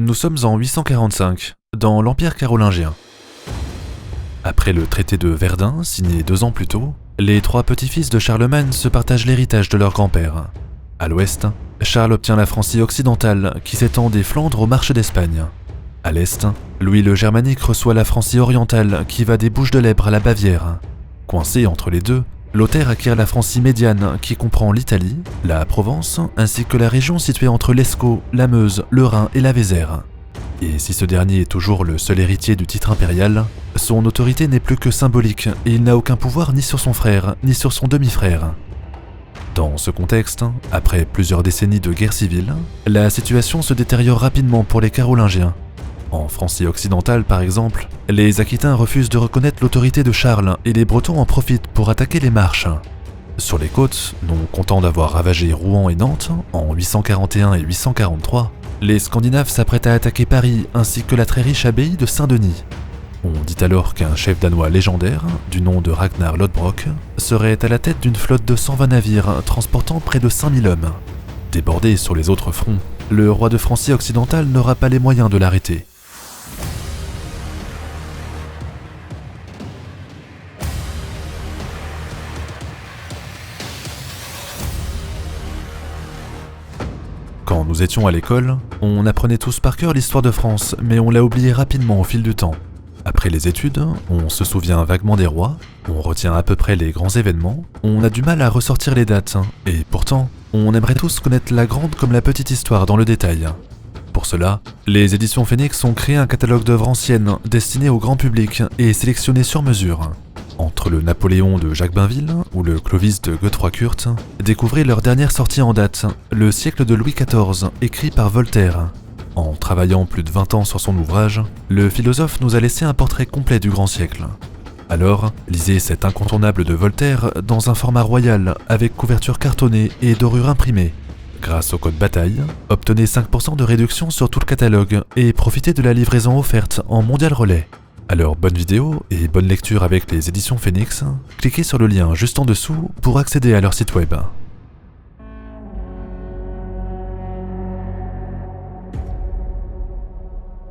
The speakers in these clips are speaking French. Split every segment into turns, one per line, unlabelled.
Nous sommes en 845, dans l'Empire carolingien. Après le traité de Verdun, signé 2 ans plus tôt, les 3 petits-fils de Charlemagne se partagent l'héritage de leur grand-père. À l'ouest, Charles obtient la Francie occidentale qui s'étend des Flandres aux Marches d'Espagne. À l'est, Louis le Germanique reçoit la Francie orientale qui va des Bouches de l'Èbre à la Bavière. Coincé entre les deux, Lothaire acquiert la Francie médiane qui comprend l'Italie, la Provence, ainsi que la région située entre l'Escaut, la Meuse, le Rhin et la Vézère. Et si ce dernier est toujours le seul héritier du titre impérial, son autorité n'est plus que symbolique et il n'a aucun pouvoir ni sur son frère, ni sur son demi-frère. Dans ce contexte, après plusieurs décennies de guerre civile, la situation se détériore rapidement pour les Carolingiens. En Francie occidentale par exemple, les Aquitains refusent de reconnaître l'autorité de Charles et les Bretons en profitent pour attaquer les Marches. Sur les côtes, non content d'avoir ravagé Rouen et Nantes en 841 et 843, les Scandinaves s'apprêtent à attaquer Paris ainsi que la très riche abbaye de Saint-Denis. On dit alors qu'un chef danois légendaire, du nom de Ragnar Lodbrok, serait à la tête d'une flotte de 120 navires transportant près de 5000 hommes. Débordé sur les autres fronts, le roi de Francie occidentale n'aura pas les moyens de l'arrêter. Quand nous étions à l'école, on apprenait tous par cœur l'histoire de France, mais on l'a oublié rapidement au fil du temps. Après les études, on se souvient vaguement des rois, on retient à peu près les grands événements, on a du mal à ressortir les dates, et pourtant, on aimerait tous connaître la grande comme la petite histoire dans le détail. Pour cela, les éditions Phoenix ont créé un catalogue d'œuvres anciennes destinées au grand public et sélectionnées sur mesure. Entre le Napoléon de Jacques Bainville ou le Clovis de Godefroy Kurt, découvrez leur dernière sortie en date, Le siècle de Louis XIV, écrit par Voltaire. En travaillant plus de 20 ans sur son ouvrage, le philosophe nous a laissé un portrait complet du grand siècle. Alors, lisez cet incontournable de Voltaire dans un format royal avec couverture cartonnée et dorure imprimée. Grâce au code bataille, obtenez 5% de réduction sur tout le catalogue et profitez de la livraison offerte en mondial relais. Alors bonne vidéo et bonne lecture avec les éditions Phoenix, cliquez sur le lien juste en dessous pour accéder à leur site web.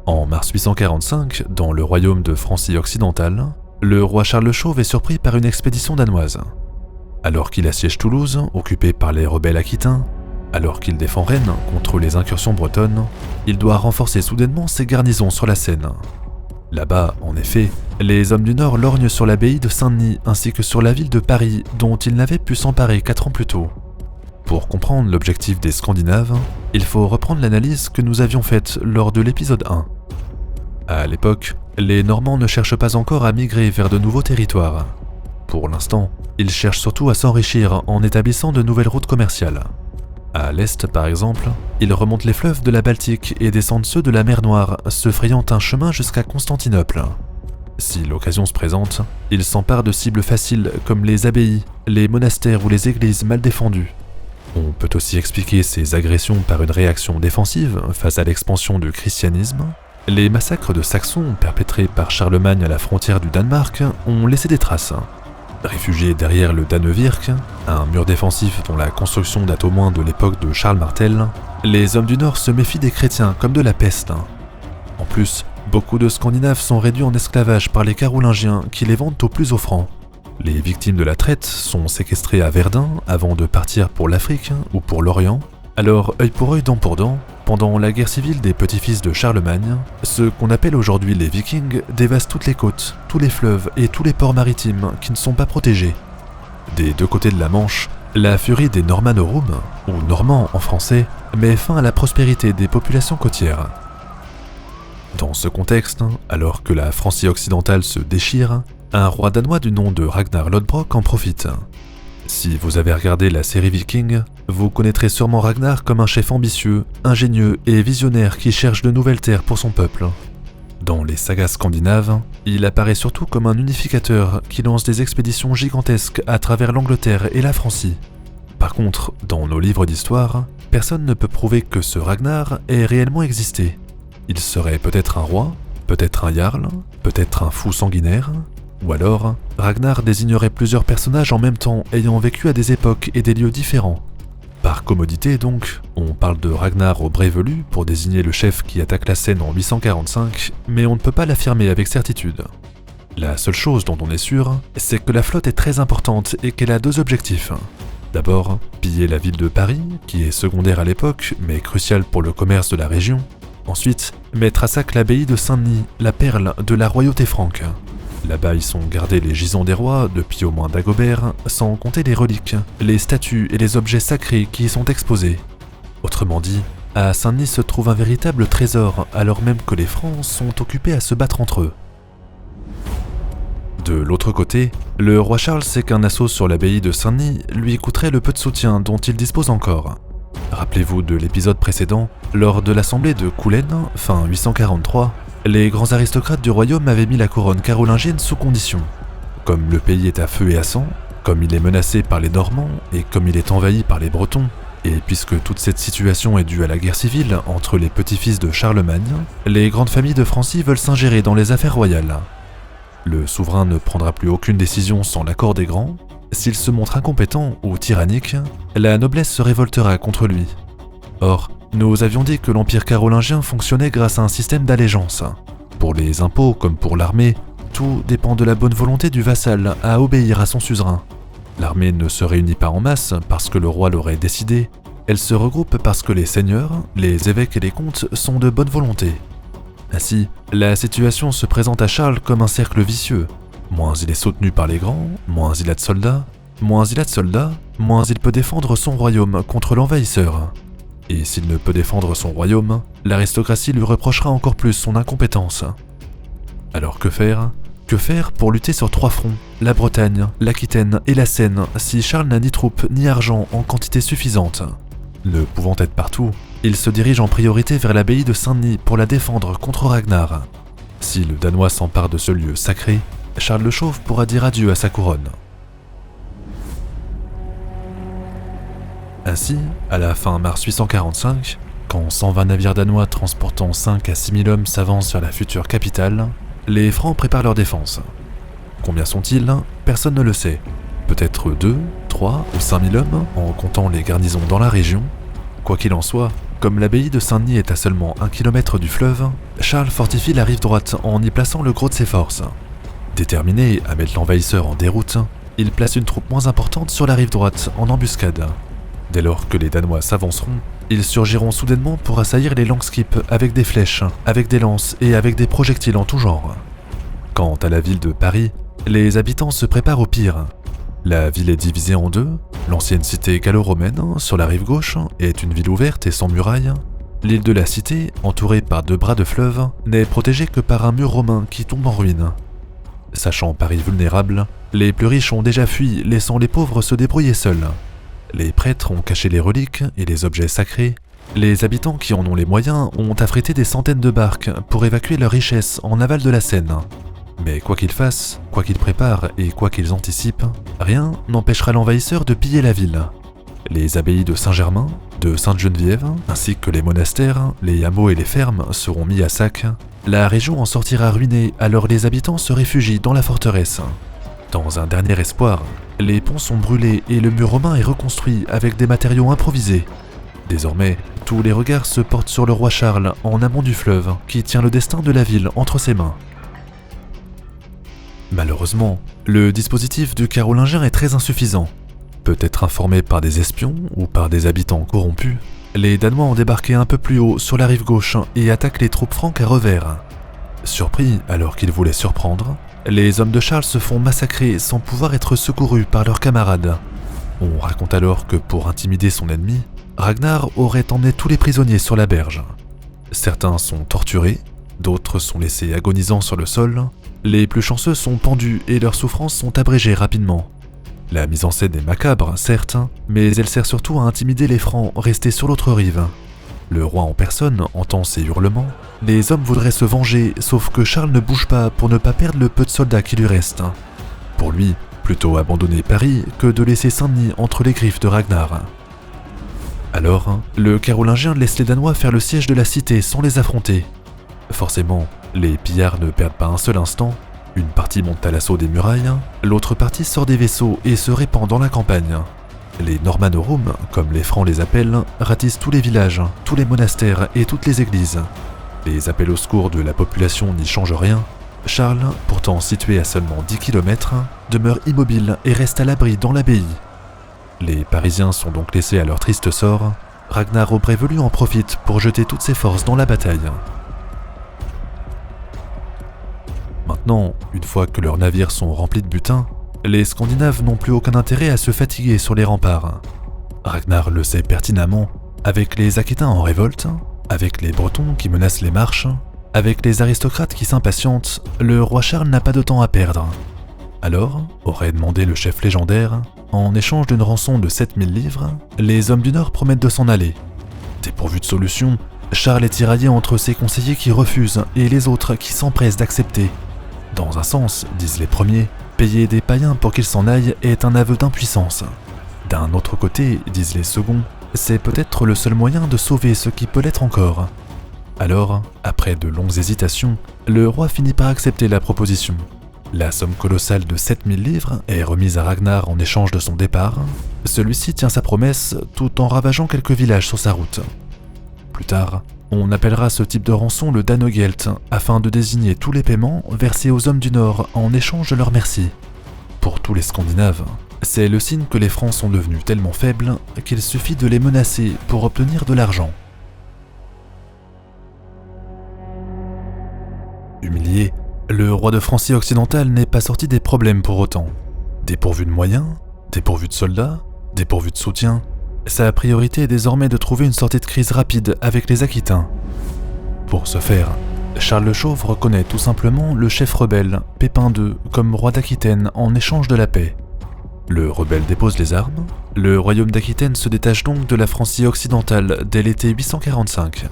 En mars 845, dans le royaume de Francie occidentale, le roi Charles le Chauve est surpris par une expédition danoise. Alors qu'il assiège Toulouse, occupée par les rebelles aquitains, alors qu'il défend Rennes contre les incursions bretonnes, il doit renforcer soudainement ses garnisons sur la Seine. Là-bas, en effet, les hommes du Nord lorgnent sur l'abbaye de Saint-Denis ainsi que sur la ville de Paris dont ils n'avaient pu s'emparer 4 ans plus tôt. Pour comprendre l'objectif des Scandinaves, il faut reprendre l'analyse que nous avions faite lors de l'épisode 1. À l'époque, les Normands ne cherchent pas encore à migrer vers de nouveaux territoires. Pour l'instant, ils cherchent surtout à s'enrichir en établissant de nouvelles routes commerciales. À l'est, par exemple, ils remontent les fleuves de la Baltique et descendent ceux de la mer Noire, se frayant un chemin jusqu'à Constantinople. Si l'occasion se présente, ils s'emparent de cibles faciles comme les abbayes, les monastères ou les églises mal défendues. On peut aussi expliquer ces agressions par une réaction défensive face à l'expansion du christianisme. Les massacres de Saxons perpétrés par Charlemagne à la frontière du Danemark ont laissé des traces. Réfugiés derrière le Danevirk, un mur défensif dont la construction date au moins de l'époque de Charles Martel, les hommes du Nord se méfient des chrétiens comme de la peste. En plus, beaucoup de Scandinaves sont réduits en esclavage par les Carolingiens qui les vendent au plus offrant. Les victimes de la traite sont séquestrées à Verdun avant de partir pour l'Afrique ou pour l'Orient. Alors, œil pour œil, dent pour dent, pendant la guerre civile des petits-fils de Charlemagne, ceux qu'on appelle aujourd'hui les Vikings dévastent toutes les côtes, tous les fleuves et tous les ports maritimes qui ne sont pas protégés. Des 2 côtés de la Manche, la furie des Normanorum, ou Normands en français, met fin à la prospérité des populations côtières. Dans ce contexte, alors que la Francie occidentale se déchire, un roi danois du nom de Ragnar Lodbrok en profite. Si vous avez regardé la série Viking, vous connaîtrez sûrement Ragnar comme un chef ambitieux, ingénieux et visionnaire qui cherche de nouvelles terres pour son peuple. Dans les sagas scandinaves, il apparaît surtout comme un unificateur qui lance des expéditions gigantesques à travers l'Angleterre et la Francie. Par contre, dans nos livres d'histoire, personne ne peut prouver que ce Ragnar ait réellement existé. Il serait peut-être un roi, peut-être un jarl, peut-être un fou sanguinaire, ou alors Ragnar désignerait plusieurs personnages en même temps ayant vécu à des époques et des lieux différents. Par commodité donc, on parle de Ragnar au Brévelu pour désigner le chef qui attaque la Seine en 845, mais on ne peut pas l'affirmer avec certitude. La seule chose dont on est sûr, c'est que la flotte est très importante et qu'elle a deux objectifs. D'abord, piller la ville de Paris, qui est secondaire à l'époque, mais cruciale pour le commerce de la région. Ensuite, mettre à sac l'abbaye de Saint-Denis, la perle de la royauté franque. Là-bas, ils sont gardés les gisants des rois, depuis au moins Dagobert, sans compter les reliques, les statues et les objets sacrés qui y sont exposés. Autrement dit, à Saint-Denis se trouve un véritable trésor, alors même que les Francs sont occupés à se battre entre eux. De l'autre côté, le roi Charles sait qu'un assaut sur l'abbaye de Saint-Denis lui coûterait le peu de soutien dont il dispose encore. Rappelez-vous de l'épisode précédent, lors de l'assemblée de Coulaine, fin 843, les grands aristocrates du royaume avaient mis la couronne carolingienne sous condition. Comme le pays est à feu et à sang, comme il est menacé par les Normands et comme il est envahi par les Bretons, et puisque toute cette situation est due à la guerre civile entre les petits-fils de Charlemagne, les grandes familles de Francie veulent s'ingérer dans les affaires royales. Le souverain ne prendra plus aucune décision sans l'accord des grands. S'il se montre incompétent ou tyrannique, la noblesse se révoltera contre lui. Or, nous avions dit que l'Empire carolingien fonctionnait grâce à un système d'allégeance. Pour les impôts comme pour l'armée, tout dépend de la bonne volonté du vassal à obéir à son suzerain. L'armée ne se réunit pas en masse parce que le roi l'aurait décidé, elle se regroupe parce que les seigneurs, les évêques et les comtes sont de bonne volonté. Ainsi, la situation se présente à Charles comme un cercle vicieux. Moins il est soutenu par les grands, moins il a de soldats, moins il peut défendre son royaume contre l'envahisseur. Et s'il ne peut défendre son royaume, l'aristocratie lui reprochera encore plus son incompétence. Alors que faire ? Que faire pour lutter sur 3 fronts, la Bretagne, l'Aquitaine et la Seine, si Charles n'a ni troupes ni argent en quantité suffisante ? Ne pouvant être partout, il se dirige en priorité vers l'abbaye de Saint-Denis pour la défendre contre Ragnar. Si le Danois s'empare de ce lieu sacré, Charles le Chauve pourra dire adieu à sa couronne. Ainsi, à la fin mars 845, quand 120 navires danois transportant 5 à 6 000 hommes s'avancent vers la future capitale, les Francs préparent leur défense. Combien sont-ils ? Personne ne le sait. Peut-être 2, 3 ou 5 000 hommes, en comptant les garnisons dans la région. Quoi qu'il en soit, comme l'abbaye de Saint-Denis est à seulement 1 km du fleuve, Charles fortifie la rive droite en y plaçant le gros de ses forces. Déterminé à mettre l'envahisseur en déroute, il place une troupe moins importante sur la rive droite en embuscade. Dès lors que les Danois s'avanceront, ils surgiront soudainement pour assaillir les Langskip avec des flèches, avec des lances et avec des projectiles en tout genre. Quant à la ville de Paris, les habitants se préparent au pire. La ville est divisée en deux. L'ancienne cité gallo-romaine, sur la rive gauche, est une ville ouverte et sans muraille. L'île de la cité, entourée par 2 bras de fleuve, n'est protégée que par un mur romain qui tombe en ruine. Sachant Paris vulnérable, les plus riches ont déjà fui, laissant les pauvres se débrouiller seuls. Les prêtres ont caché les reliques et les objets sacrés. Les habitants qui en ont les moyens ont affrété des centaines de barques pour évacuer leurs richesses en aval de la Seine. Mais quoi qu'ils fassent, quoi qu'ils préparent et quoi qu'ils anticipent, rien n'empêchera l'envahisseur de piller la ville. Les abbayes de Saint-Germain, de Sainte-Geneviève, ainsi que les monastères, les hameaux et les fermes seront mis à sac. La région en sortira ruinée, alors les habitants se réfugient dans la forteresse. Dans un dernier espoir, les ponts sont brûlés et le mur romain est reconstruit avec des matériaux improvisés. Désormais, tous les regards se portent sur le roi Charles en amont du fleuve, qui tient le destin de la ville entre ses mains. Malheureusement, le dispositif du Carolingien est très insuffisant. Peut-être informé par des espions ou par des habitants corrompus, les Danois ont débarqué un peu plus haut sur la rive gauche et attaquent les troupes franques à revers. Surpris alors qu'ils voulaient surprendre, les hommes de Charles se font massacrer sans pouvoir être secourus par leurs camarades. On raconte alors que pour intimider son ennemi, Ragnar aurait emmené tous les prisonniers sur la berge. Certains sont torturés, d'autres sont laissés agonisants sur le sol, les plus chanceux sont pendus et leurs souffrances sont abrégées rapidement. La mise en scène est macabre, certes, mais elle sert surtout à intimider les Francs restés sur l'autre rive. Le roi en personne entend ces hurlements. Les hommes voudraient se venger, sauf que Charles ne bouge pas pour ne pas perdre le peu de soldats qui lui restent. Pour lui, plutôt abandonner Paris que de laisser Saint-Denis entre les griffes de Ragnar. Alors, le Carolingien laisse les Danois faire le siège de la cité sans les affronter. Forcément, les pillards ne perdent pas un seul instant. Une partie monte à l'assaut des murailles, l'autre partie sort des vaisseaux et se répand dans la campagne. Les Normanorum, comme les Francs les appellent, ratissent tous les villages, tous les monastères et toutes les églises. Les appels au secours de la population n'y changent rien. Charles, pourtant situé à seulement 10 km, demeure immobile et reste à l'abri dans l'abbaye. Les Parisiens sont donc laissés à leur triste sort. Ragnar Aubrevelu en profite pour jeter toutes ses forces dans la bataille. Maintenant, une fois que leurs navires sont remplis de butin, les Scandinaves n'ont plus aucun intérêt à se fatiguer sur les remparts. Ragnar le sait pertinemment, avec les Aquitains en révolte, avec les Bretons qui menacent les marches, avec les aristocrates qui s'impatientent, le roi Charles n'a pas de temps à perdre. Alors, aurait demandé le chef légendaire, en échange d'une rançon de 7000 livres, les hommes du Nord promettent de s'en aller. Dépourvu de solution, Charles est tiraillé entre ses conseillers qui refusent et les autres qui s'empressent d'accepter. Dans un sens, disent les premiers, payer des païens pour qu'ils s'en aillent est un aveu d'impuissance. D'un autre côté, disent les seconds, c'est peut-être le seul moyen de sauver ce qui peut l'être encore. Alors, après de longues hésitations, le roi finit par accepter la proposition. La somme colossale de 7000 livres est remise à Ragnar en échange de son départ. Celui-ci tient sa promesse tout en ravageant quelques villages sur sa route. Plus tard, on appellera ce type de rançon le Danegeld afin de désigner tous les paiements versés aux hommes du Nord en échange de leur merci. Pour tous les Scandinaves, c'est le signe que les Francs sont devenus tellement faibles qu'il suffit de les menacer pour obtenir de l'argent. Humilié, le roi de Francie occidentale n'est pas sorti des problèmes pour autant. Dépourvu de moyens, dépourvu de soldats, dépourvu de soutien, sa priorité est désormais de trouver une sortie de crise rapide avec les Aquitains. Pour ce faire, Charles le Chauve reconnaît tout simplement le chef rebelle, Pépin II, comme roi d'Aquitaine en échange de la paix. Le rebelle dépose les armes, le royaume d'Aquitaine se détache donc de la Francie occidentale dès l'été 845.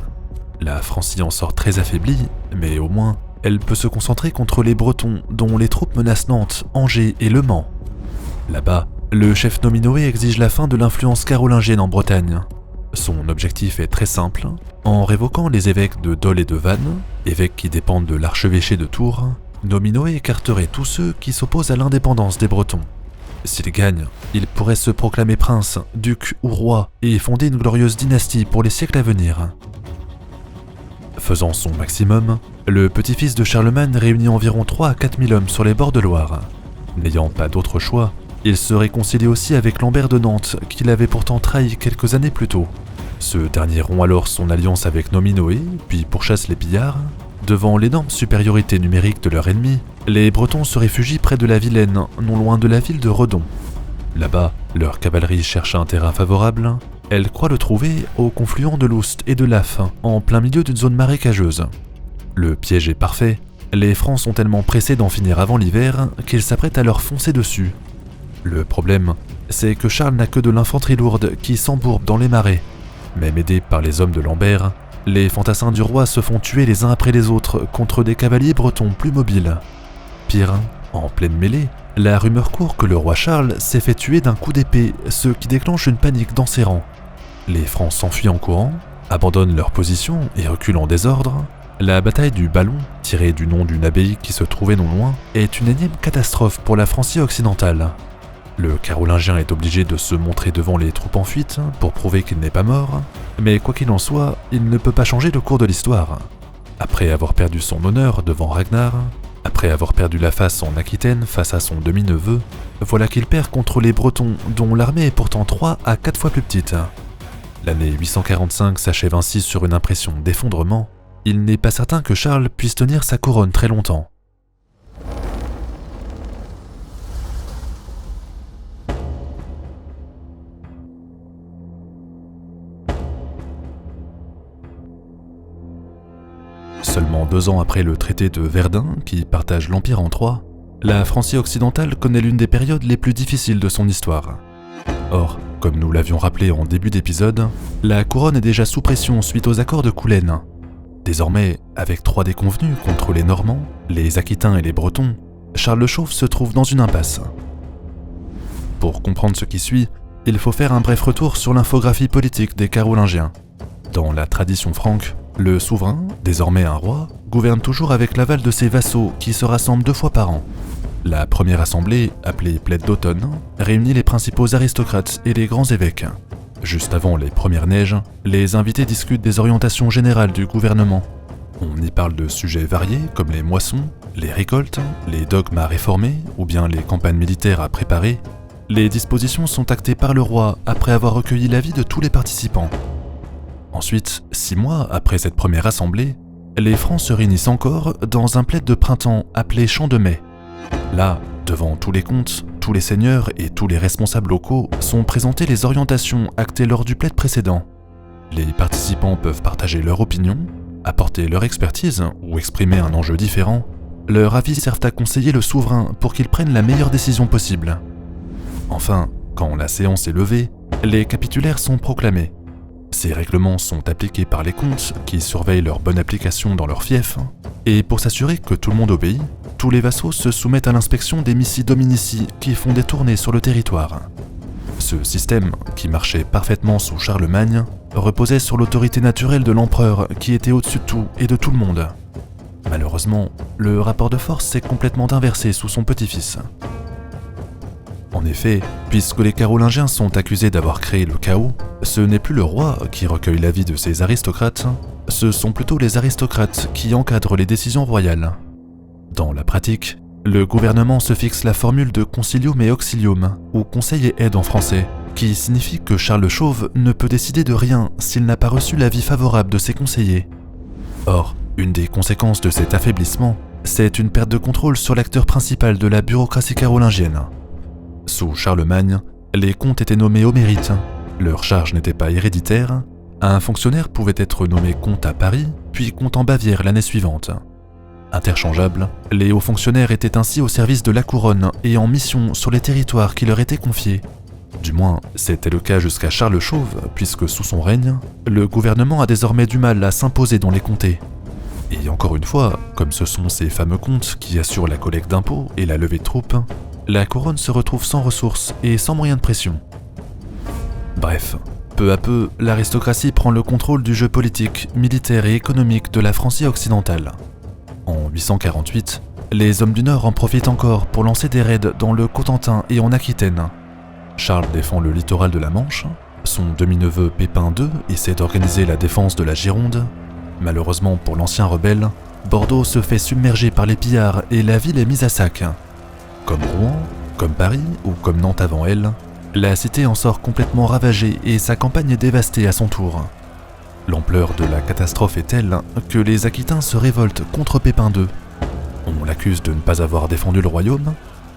La Francie en sort très affaiblie, mais au moins, elle peut se concentrer contre les Bretons dont les troupes menacent Nantes, Angers et Le Mans. Là-bas, le chef Nominoé exige la fin de l'influence carolingienne en Bretagne. Son objectif est très simple, en révoquant les évêques de Dol et de Vannes, évêques qui dépendent de l'archevêché de Tours, Nominoé écarterait tous ceux qui s'opposent à l'indépendance des Bretons. S'il gagne, il pourrait se proclamer prince, duc ou roi et fonder une glorieuse dynastie pour les siècles à venir. Faisant son maximum, le petit-fils de Charlemagne réunit environ 3 à 4 000 hommes sur les bords de Loire. N'ayant pas d'autre choix, il se réconcilie aussi avec Lambert de Nantes, qu'il avait pourtant trahi quelques années plus tôt. Ce dernier rompt alors son alliance avec Nominoé, puis pourchasse les pillards. Devant l'énorme supériorité numérique de leur ennemi, les Bretons se réfugient près de la Vilaine, non loin de la ville de Redon. Là-bas, leur cavalerie cherche un terrain favorable. Elle croit le trouver au confluent de l'Oust et de l'Aff, en plein milieu d'une zone marécageuse. Le piège est parfait. Les Francs sont tellement pressés d'en finir avant l'hiver qu'ils s'apprêtent à leur foncer dessus. Le problème, c'est que Charles n'a que de l'infanterie lourde qui s'embourbe dans les marais. Même aidés par les hommes de Lambert, les fantassins du roi se font tuer les uns après les autres contre des cavaliers bretons plus mobiles. Pire, en pleine mêlée, la rumeur court que le roi Charles s'est fait tuer d'un coup d'épée, ce qui déclenche une panique dans ses rangs. Les Francs s'enfuient en courant, abandonnent leur position et reculent en désordre. La bataille du Ballon, tirée du nom d'une abbaye qui se trouvait non loin, est une énième catastrophe pour la Francie occidentale. Le Carolingien est obligé de se montrer devant les troupes en fuite pour prouver qu'il n'est pas mort, mais quoi qu'il en soit, il ne peut pas changer le cours de l'histoire. Après avoir perdu son honneur devant Ragnar, après avoir perdu la face en Aquitaine face à son demi-neveu, voilà qu'il perd contre les Bretons dont l'armée est pourtant 3 à 4 fois plus petite. L'année 845 s'achève ainsi sur une impression d'effondrement. Il n'est pas certain que Charles puisse tenir sa couronne très longtemps. Seulement 2 ans après le traité de Verdun, qui partage l'Empire en 3, la Francie occidentale connaît l'une des périodes les plus difficiles de son histoire. Or, comme nous l'avions rappelé en début d'épisode, la couronne est déjà sous pression suite aux accords de Coulaine. Désormais, avec 3 déconvenus contre les Normands, les Aquitains et les Bretons, Charles le Chauve se trouve dans une impasse. Pour comprendre ce qui suit, il faut faire un bref retour sur l'infographie politique des Carolingiens. Dans la tradition franque, le souverain, désormais un roi, gouverne toujours avec l'aval de ses vassaux qui se rassemblent 2 fois par an. La première assemblée, appelée Plaide d'automne, réunit les principaux aristocrates et les grands évêques. Juste avant les premières neiges, les invités discutent des orientations générales du gouvernement. On y parle de sujets variés comme les moissons, les récoltes, les dogmes à réformer ou bien les campagnes militaires à préparer. Les dispositions sont actées par le roi après avoir recueilli l'avis de tous les participants. Ensuite, 6 mois après cette première assemblée, les Francs se réunissent encore dans un plaid de printemps appelé Champ de Mai. Là, devant tous les comtes, tous les seigneurs et tous les responsables locaux sont présentées les orientations actées lors du plaid précédent. Les participants peuvent partager leur opinion, apporter leur expertise ou exprimer un enjeu différent. Leurs avis servent à conseiller le souverain pour qu'il prenne la meilleure décision possible. Enfin, quand la séance est levée, les capitulaires sont proclamés. Ces règlements sont appliqués par les comtes qui surveillent leur bonne application dans leur fief, et pour s'assurer que tout le monde obéit, tous les vassaux se soumettent à l'inspection des missi dominici qui font des tournées sur le territoire. Ce système, qui marchait parfaitement sous Charlemagne, reposait sur l'autorité naturelle de l'empereur qui était au-dessus de tout et de tout le monde. Malheureusement, le rapport de force s'est complètement inversé sous son petit-fils. En effet, puisque les Carolingiens sont accusés d'avoir créé le chaos, ce n'est plus le roi qui recueille l'avis de ses aristocrates, ce sont plutôt les aristocrates qui encadrent les décisions royales. Dans la pratique, le gouvernement se fixe la formule de concilium et auxilium, ou conseil et aide en français, qui signifie que Charles le Chauve ne peut décider de rien s'il n'a pas reçu l'avis favorable de ses conseillers. Or, une des conséquences de cet affaiblissement, c'est une perte de contrôle sur l'acteur principal de la bureaucratie carolingienne. Sous Charlemagne, les comtes étaient nommés au mérite. Leur charge n'était pas héréditaire. Un fonctionnaire pouvait être nommé comte à Paris, puis comte en Bavière l'année suivante. Interchangeables, les hauts fonctionnaires étaient ainsi au service de la couronne et en mission sur les territoires qui leur étaient confiés. Du moins, c'était le cas jusqu'à Charles le Chauve, puisque sous son règne, le gouvernement a désormais du mal à s'imposer dans les comtés. Et encore une fois, comme ce sont ces fameux comtes qui assurent la collecte d'impôts et la levée de troupes, la couronne se retrouve sans ressources et sans moyens de pression. Bref, peu à peu, l'aristocratie prend le contrôle du jeu politique, militaire et économique de la Francie occidentale. En 848, les hommes du Nord en profitent encore pour lancer des raids dans le Cotentin et en Aquitaine. Charles défend le littoral de la Manche, son demi-neveu Pépin II essaie d'organiser la défense de la Gironde. Malheureusement pour l'ancien rebelle, Bordeaux se fait submerger par les pillards et la ville est mise à sac. Comme Rouen, comme Paris ou comme Nantes avant elle, la cité en sort complètement ravagée et sa campagne est dévastée à son tour. L'ampleur de la catastrophe est telle que les Aquitains se révoltent contre Pépin II. On l'accuse de ne pas avoir défendu le royaume,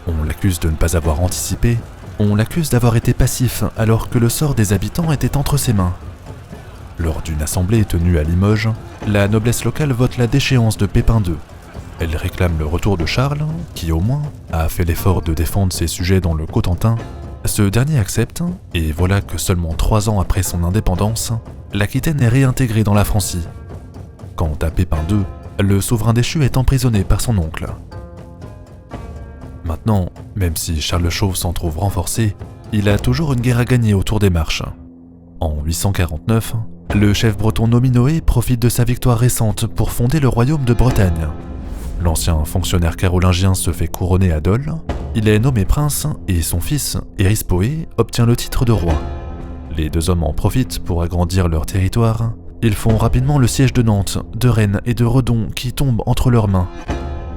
on l'accuse de ne pas avoir anticipé, on l'accuse d'avoir été passif alors que le sort des habitants était entre ses mains. Lors d'une assemblée tenue à Limoges, la noblesse locale vote la déchéance de Pépin II. Elle réclame le retour de Charles, qui au moins a fait l'effort de défendre ses sujets dans le Cotentin. Ce dernier accepte, et voilà que seulement 3 ans après son indépendance, l'Aquitaine est réintégrée dans la Francie. Quant à Pépin II, le souverain déchu est emprisonné par son oncle. Maintenant, même si Charles le Chauve s'en trouve renforcé, il a toujours une guerre à gagner autour des Marches. En 849, le chef breton Nominoé profite de sa victoire récente pour fonder le royaume de Bretagne. L'ancien fonctionnaire carolingien se fait couronner à Dole, il est nommé prince et son fils, Érispoé, obtient le titre de roi. Les deux hommes en profitent pour agrandir leur territoire. Ils font rapidement le siège de Nantes, de Rennes et de Redon qui tombent entre leurs mains.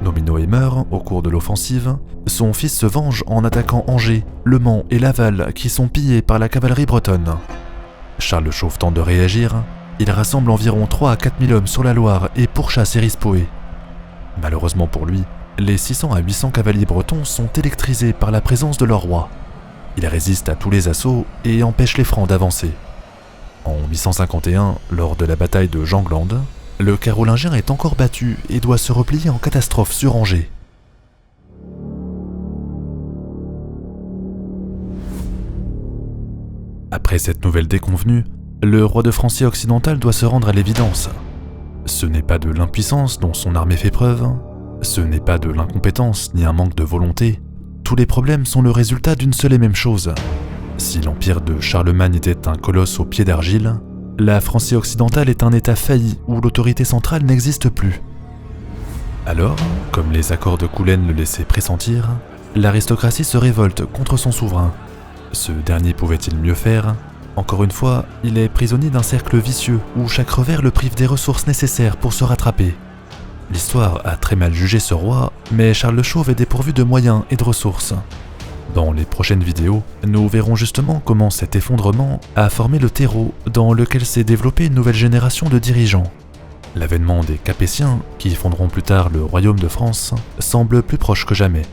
Nominoé meurt au cours de l'offensive, son fils se venge en attaquant Angers, Le Mans et Laval qui sont pillés par la cavalerie bretonne. Charles le Chauve tente de réagir, il rassemble environ 3 à 4 000 hommes sur la Loire et pourchasse Érispoé. Malheureusement pour lui, les 600 à 800 cavaliers bretons sont électrisés par la présence de leur roi. Ils résistent à tous les assauts et empêchent les Francs d'avancer. En 851, lors de la bataille de Janglande, le Carolingien est encore battu et doit se replier en catastrophe sur Angers. Après cette nouvelle déconvenue, le roi de Francie occidentale doit se rendre à l'évidence. Ce n'est pas de l'impuissance dont son armée fait preuve, ce n'est pas de l'incompétence ni un manque de volonté. Tous les problèmes sont le résultat d'une seule et même chose. Si l'empire de Charlemagne était un colosse aux pieds d'argile, la Francie occidentale est un état failli où l'autorité centrale n'existe plus. Alors, comme les accords de Coulennes le laissaient pressentir, l'aristocratie se révolte contre son souverain. Ce dernier pouvait-il mieux faire ? Encore une fois, il est prisonnier d'un cercle vicieux où chaque revers le prive des ressources nécessaires pour se rattraper. L'histoire a très mal jugé ce roi, mais Charles le Chauve est dépourvu de moyens et de ressources. Dans les prochaines vidéos, nous verrons justement comment cet effondrement a formé le terreau dans lequel s'est développée une nouvelle génération de dirigeants. L'avènement des Capétiens, qui fonderont plus tard le royaume de France, semble plus proche que jamais.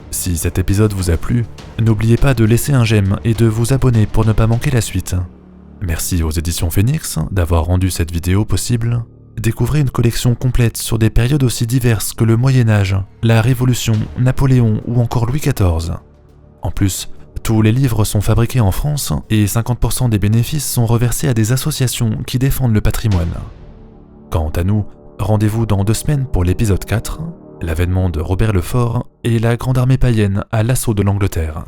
Si cet épisode vous a plu, n'oubliez pas de laisser un j'aime et de vous abonner pour ne pas manquer la suite. Merci aux éditions Phoenix d'avoir rendu cette vidéo possible. Découvrez une collection complète sur des périodes aussi diverses que le Moyen-Âge, la Révolution, Napoléon ou encore Louis XIV. En plus, tous les livres sont fabriqués en France et 50% des bénéfices sont reversés à des associations qui défendent le patrimoine. Quant à nous, rendez-vous dans 2 semaines pour l'épisode 4, l'avènement de Robert le Fort et la grande armée païenne à l'assaut de l'Angleterre.